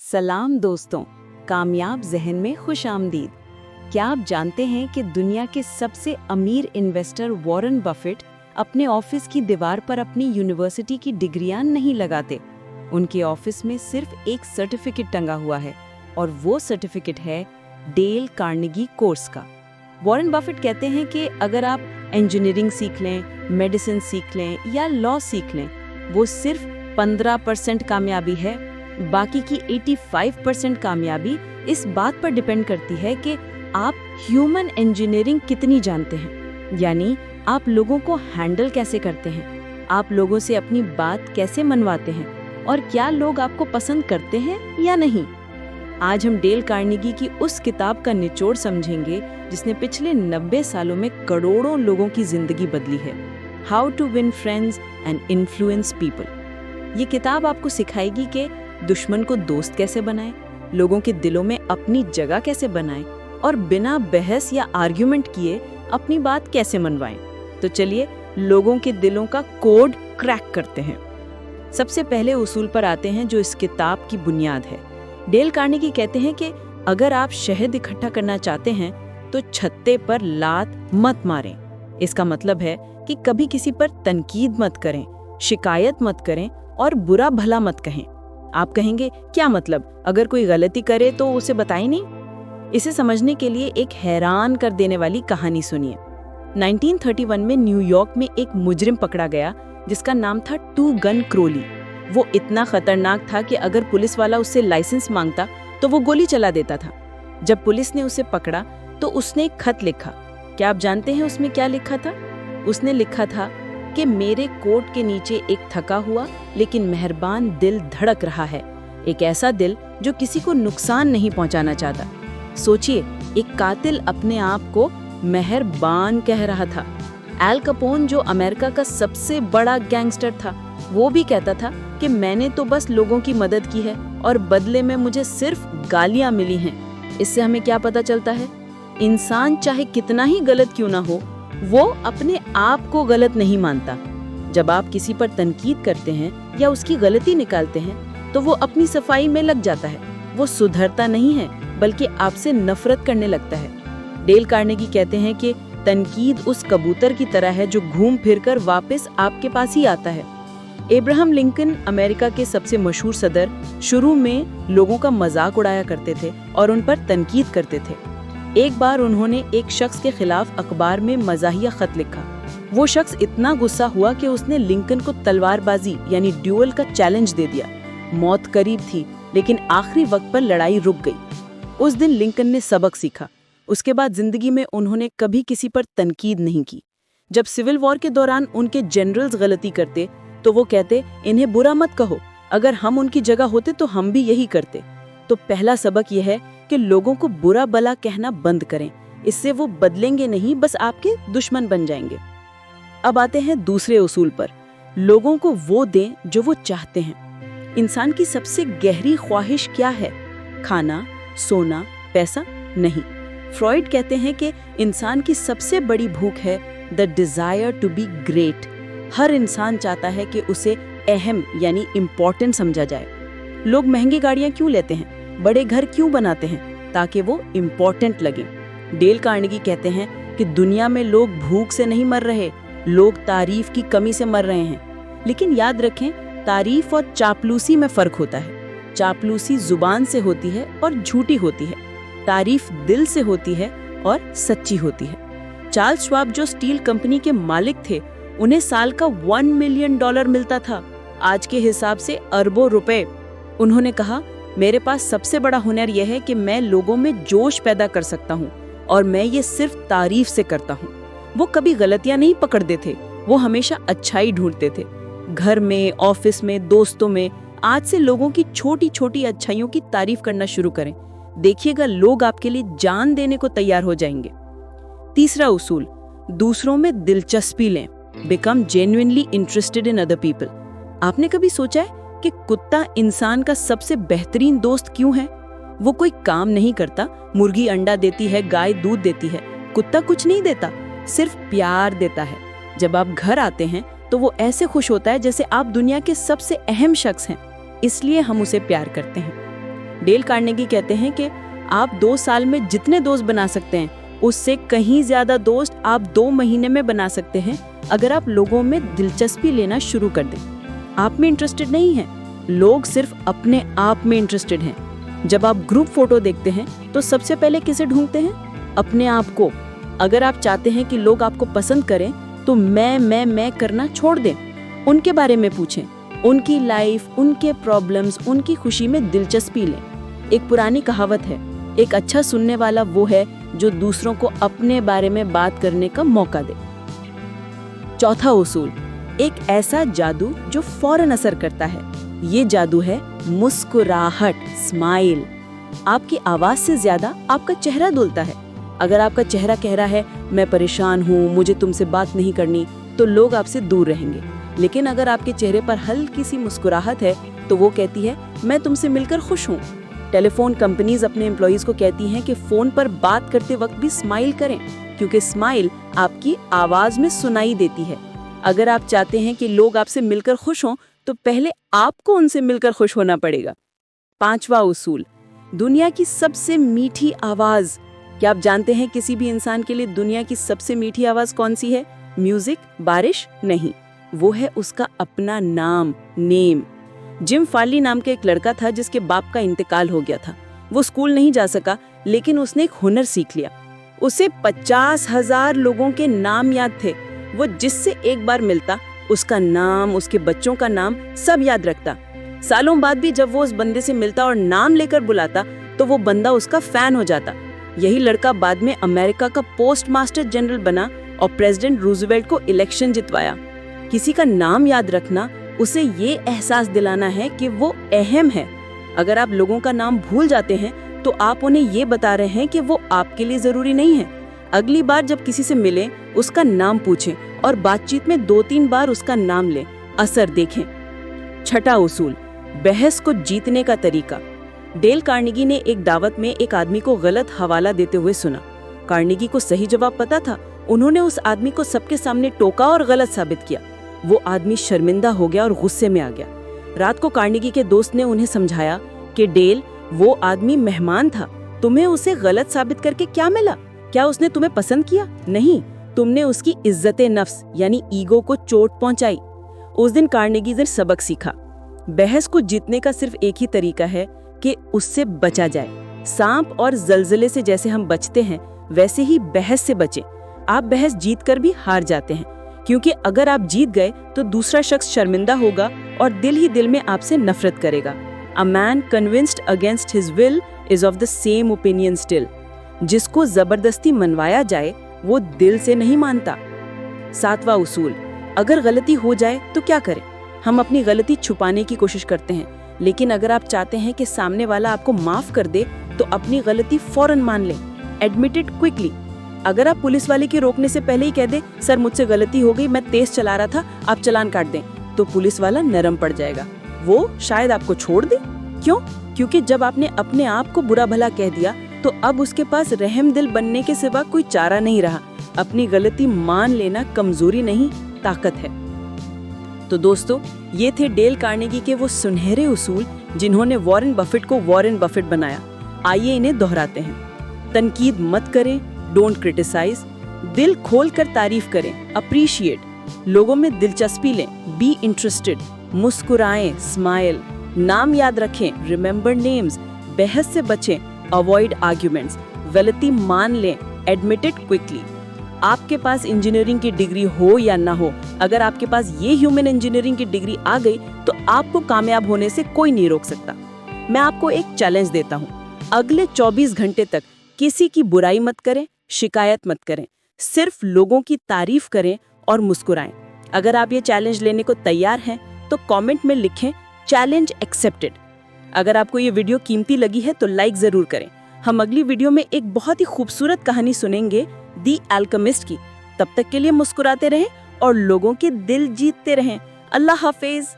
सलाम दोस्तों, कामयाब जहन में खुश आमदीद। क्या आप जानते हैं कि दुनिया के सबसे अमीर इन्वेस्टर वॉरेन बफेट अपने ऑफिस की दीवार पर अपनी यूनिवर्सिटी की डिग्रियां नहीं लगाते। उनके ऑफिस में सिर्फ एक सर्टिफिकेट टंगा हुआ है और वो सर्टिफिकेट है डेल कार्नेगी कोर्स का। वॉरेन बफेट कहते हैं कि अगर आप इंजीनियरिंग सीख लें, मेडिसिन सीख लें या लॉ सीख लें, वो सिर्फ 15% कामयाबी है। बाकी की 85% कामयाबी इस बात पर डिपेंड करती है कि आप ह्यूमन इंजीनियरिंग कितनी जानते हैं, यानी आप लोगों को हैंडल कैसे करते हैं, आप लोगों से अपनी बात कैसे मनवाते हैं और क्या लोग आपको पसंद करते हैं या नहीं। आज हम डेल कार्नेगी की उस किताब का निचोड़ समझेंगे जिसने पिछले 90 सालों में करोड़ों लोगों की जिंदगी बदली है। How to win friends and influence people. ये किताब आपको सिखाएगी कि दुश्मन को दोस्त कैसे बनाएं, लोगों के दिलों में अपनी जगह कैसे बनाएं और बिना बहस या आर्ग्यूमेंट किए अपनी बात कैसे मनवाएं। तो चलिए लोगों के दिलों का कोड क्रैक करते हैं। सबसे पहले उसूल पर आते हैं जो इस किताब की बुनियाद है। डेल कार्नेगी कहते हैं कि अगर आप शहद इकट्ठा करना चाहते हैं तो छत्ते पर लात मत मारें। इसका मतलब है कि कभी किसी पर तनकीद मत करें, शिकायत मत करें और बुरा भला मत कहें। आप कहेंगे क्या मतलब, अगर कोई गलती करे तो उसे बताएं नहीं। इसे समझने के लिए एक हैरान कर देने वाली कहानी सुनिए। 1931 में न्यूयॉर्क में एक मुजरिम पकड़ा गया जिसका नाम था टू गन क्रोली। वो इतना खतरनाक था कि अगर पुलिस वाला उससे लाइसेंस मांगता तो वो गोली चला देता था। जब पुलिस ने उसे पकड़ा तो उसने एक खत लिखा। क्या आप जानते हैं उसमें क्या लिखा था? उसने लिखा था कि मेरे कोट के नीचे एक थका हुआ लेकिन मेहरबान दिल धड़क रहा है, एक ऐसा दिल जो किसी को नुकसान नहीं पहुंचाना चाहता। सोचिए, एक कातिल अपने आप को मेहरबान कह रहा था। एल कैपोन, जो अमेरिका का सबसे बड़ा गैंगस्टर था, वो भी कहता था कि मैंने तो बस लोगों की मदद की है और बदले में मुझे सिर्फ गालियां मिली हैं। इससे हमें क्या पता चलता है? इंसान चाहे कितना ही गलत क्यों ना हो, वो अपने आप को गलत नहीं मानता। जब आप किसी पर तनकीद करते हैं या उसकी गलती निकालते हैं तो वो अपनी सफाई में लग जाता है। वो सुधरता नहीं है बल्कि आपसे नफरत करने लगता है। डेल कार्नेगी कहते हैं कि तनकीद उस कबूतर की तरह है जो घूम फिरकर वापस आपके पास ही आता है। अब्राहम लिंकन, अमेरिका के सबसे मशहूर सदर, शुरू में लोगों का मजाक उड़ाया करते थे और उन पर तनकीद करते थे। एक बार उन्होंने एक शख्स के खिलाफ अखबार में मजाहिया खत लिखा। वो शख्स इतना गुस्सा हुआ कि उसने लिंकन को तलवारबाजी यानी ड्यूअल का चैलेंज दे दिया। मौत करीब थी लेकिन आखिरी वक्त पर लड़ाई रुक गई। उस दिन लिंकन ने सबक सीखा। उसके बाद जिंदगी में उन्होंने कभी किसी पर तनकीद नहीं की। जब सिविल वॉर के दौरान उनके जनरल्स गलती करते तो वो कहते, इन्हें बुरा मत कहो, अगर हम उनकी जगह होते तो हम भी यही करते। तो पहला सबक यह है कि लोगों को बुरा भला कहना बंद करें। इससे वो बदलेंगे नहीं, बस आपके दुश्मन बन जाएंगे। अब आते हैं दूसरे उसूल पर। लोगों को वो दें जो वो चाहते हैं। इंसान की सबसे गहरी ख्वाहिश क्या है? खाना, सोना, पैसा? नहीं। फ्रॉइड कहते हैं कि इंसान की सबसे बड़ी भूख है the desire to be great. हर इंसान चाहता है कि उसे अहम यानी इम्पोर्टेंट समझा जाए। लोग महंगी गाड़ियां क्यों लेते हैं, बड़े घर क्यों बनाते हैं? ताकि वो इम्पोर्टेंट लगे। डेल कार्नेगी कहते हैं कि दुनिया में लोग भूख से नहीं मर रहे, लोग तारीफ की कमी से मर रहे हैं। लेकिन याद रखें, तारीफ और चापलूसी में फर्क होता है। चापलूसी जुबान से होती है और झूठी होती है, तारीफ दिल से होती है और सच्ची होती है। चार्ल्स श्वाब, जो स्टील कंपनी के मालिक थे, उन्हें साल का $1 मिलियन मिलता था, आज के हिसाब से अरबों रुपए। उन्होंने कहा, मेरे पास सबसे बड़ा हुनर यह है कि मैं लोगों में जोश पैदा कर सकता हूँ और मैं ये सिर्फ तारीफ से करता हूँ। वो कभी गलतियां नहीं पकड़ते थे, वो हमेशा अच्छाई ढूंढते थे। घर में, ऑफिस में, दोस्तों में आज से लोगों की छोटी छोटी अच्छाइयों की तारीफ करना शुरू करें। देखिएगा, लोग आपके लिए जान देने को तैयार हो जाएंगे। तीसरा उसूल, दूसरों में दिलचस्पी लें। Become genuinely interested in other people. आपने कभी सोचा है कि कुत्ता इंसान का सबसे बेहतरीन दोस्त क्यों है? वो कोई काम नहीं करता, मुर्गी अंडा देती है, गाय दूध देती है, कुत्ता कुछ नहीं देता, सिर्फ प्यार देता है। जब आप घर आते हैं तो वो ऐसे खुश होता है जैसे आप दुनिया के सबसे अहम शख्स हैं, इसलिए हम उसे प्यार करते हैं। डेल कार्नेगी कहते हैं कि आप 2 साल में जितने दोस्त बना सकते हैं उससे कहीं ज्यादा दोस्त आप 2 महीने में बना सकते हैं अगर आप लोगों में दिलचस्पी लेना शुरू कर दें। आप में इंटरेस्टेड नहीं है, लोग सिर्फ अपने आप में इंटरेस्टेड हैं। जब आप ग्रुप फोटो देखते हैं तो सबसे पहले किसे ढूंढते हैं? अपने आप को। अगर आप चाहते हैं कि लोग आपको पसंद करें तो मैं करना छोड़ दें। उनके बारे में पूछें, उनकी लाइफ, उनके प्रॉब्लम्स, उनकी खुशी में दिलचस्पी लें। एक पुरानी कहावत है, एक अच्छा सुनने वाला वो है जो दूसरों को अपने बारे में बात करने का मौका दे। चौथा उसूल, एक ऐसा जादू जो फौरन असर करता है। ये जादू है मुस्कुराहट, स्माइल। आपकी आवाज से ज्यादा आपका चेहरा डुलता है। अगर आपका चेहरा कह रहा है मैं परेशान हूँ, मुझे तुमसे बात नहीं करनी, तो लोग आपसे दूर रहेंगे। लेकिन अगर आपके चेहरे पर हल्की सी मुस्कुराहट है तो वो कहती है मैं तुमसे मिलकर खुश हूँ। टेलीफोन कंपनीज अपने एम्प्लॉइज को कहती हैं कि फोन पर बात करते वक्त भी स्माइल करें, क्योंकि स्माइल आपकी आवाज में सुनाई देती है। अगर आप चाहते हैं कि लोग आपसे मिलकर खुश हों तो पहले आपको उनसे मिलकर खुश होना पड़ेगा। 5वां उसूल, दुनिया की सबसे मीठी आवाज। क्या आप जानते हैं किसी भी इंसान के लिए दुनिया की सबसे मीठी आवाज कौन सी है? म्यूजिक, बारिश? नहीं, वो है उसका अपना नाम, नेम। जिम फार्ली नाम का एक लड़का था जिसके बाप का इंतकाल हो गया था। वो स्कूल नहीं जा सका, लेकिन उसने एक हुनर सीख लिया। उसे 50,000 लोगों के नाम याद थे। वो जिससे एक बार मिलता उसका नाम, उसके बच्चों का नाम सब याद रखता। सालों बाद भी जब वो उस बंदे से मिलता और नाम लेकर बुलाता तो वो बंदा उसका फैन हो जाता। यही लड़का बाद में अमेरिका का पोस्ट मास्टर जनरल बना और प्रेसिडेंट रूजवेल्ट को इलेक्शन जितवाया। किसी का नाम याद रखना उसे ये एहसास दिलाना है कि वो अहम है। अगर आप लोगों का नाम भूल जाते हैं तो आप उन्हें ये बता रहे हैं कि वो आपके लिए जरूरी नहीं है। अगली बार जब किसी से मिलें उसका नाम पूछें और बातचीत में 2-3 बार उसका नाम लें, असर देखें। 6वां उसूल, बहस को जीतने का तरीका। डेल कार्नेगी ने एक दावत में एक आदमी को गलत हवाला देते हुए सुना। कार्नेगी को सही जवाब पता था। उन्होंने उस आदमी को सबके सामने टोका और गलत साबित किया। वो आदमी शर्मिंदा हो गया और गुस्से में आ गया। रात को कार्नेगी के दोस्त ने उन्हें समझाया कि डेल, वो आदमी मेहमान था, तुम्हें उसे गलत साबित करके क्या मिला? क्या उसने तुम्हें पसंद किया? नहीं, तुमने उसकी इज्जते नफ्स यानी ईगो को चोट पहुंचाई। उस दिन कार्नेगी ने सबक सीखा। बहस को जीतने का सिर्फ एक ही तरीका है कि उससे बचा जाए। सांप और जलजले से जैसे हम बचते हैं वैसे ही बहस से बचें। आप बहस जीतकर भी हार जाते हैं, क्योंकि अगर आप जीत गए तो दूसरा शख्स शर्मिंदा होगा और दिल ही दिल में आपसे नफरत करेगा। A man convinced against his will is of the same opinion still. जिसको जबरदस्ती मनवाया जाए वो दिल से नहीं मानता। 7वां उसूल, अगर गलती हो जाए तो क्या करें? हम अपनी गलती छुपाने की कोशिश करते हैं, लेकिन अगर आप चाहते हैं कि सामने वाला आपको माफ कर दे तो अपनी गलती फौरन मान लें। Admit it quickly. अगर आप पुलिस वाले के रोकने से पहले ही कह दें सर मुझसे गलती हो गई, मैं तेज चला रहा था, आप चालान काट दें, तो पुलिस वाला नरम पड़ जाएगा। वो शायद आपको छोड़ दे। क्यों? क्योंकि जब आपने अपने आप को बुरा भला कह दिया तो अब उसके पास रहम दिल बनने के सिवा कोई चारा नहीं रहा। अपनी गलती मान लेना कमजोरी नहीं, ताकत है। तो दोस्तों, ये थे डेल कार्नेगी के वो सुनहरे उसूल जिन्होंने वॉरेन बफेट को वॉरेन बफेट बनाया। आइए इन्हें दोहराते हैं। तनकीद मत करें, डोंट क्रिटिसाइज। दिल खोल कर तारीफ करें, अप्रिशिएट। लोगों में दिलचस्पी लें, बी इंटरेस्टेड। मुस्कुराएं, स्माइल। नाम याद रखें, रिमेंबर नेम्स। बहस से बचें, अवॉइड आर्ग्यूमेंट्स। गलती मान लें, एडमिट इट क्विकली। आपके पास इंजीनियरिंग की डिग्री हो या ना हो, अगर आपके पास ये ह्यूमन इंजीनियरिंग की डिग्री आ गई तो आपको कामयाब होने से कोई नहीं रोक सकता। मैं आपको एक चैलेंज देता हूँ, अगले 24 घंटे तक किसी की बुराई मत करें, शिकायत मत करें, सिर्फ लोगों की तारीफ करें और मुस्कुराएं। अगर आप ये चैलेंज लेने को तैयार हैं तो कमेंट में लिखें चैलेंज एक्सेप्टेड। अगर आपको ये वीडियो कीमती लगी है तो लाइक जरूर करें। हम अगली वीडियो में एक बहुत ही खूबसूरत कहानी सुनेंगे, दी अल्केमिस्ट की। तब तक के लिए मुस्कुराते रहें और लोगों के दिल जीतते रहें। अल्लाह हाफिज।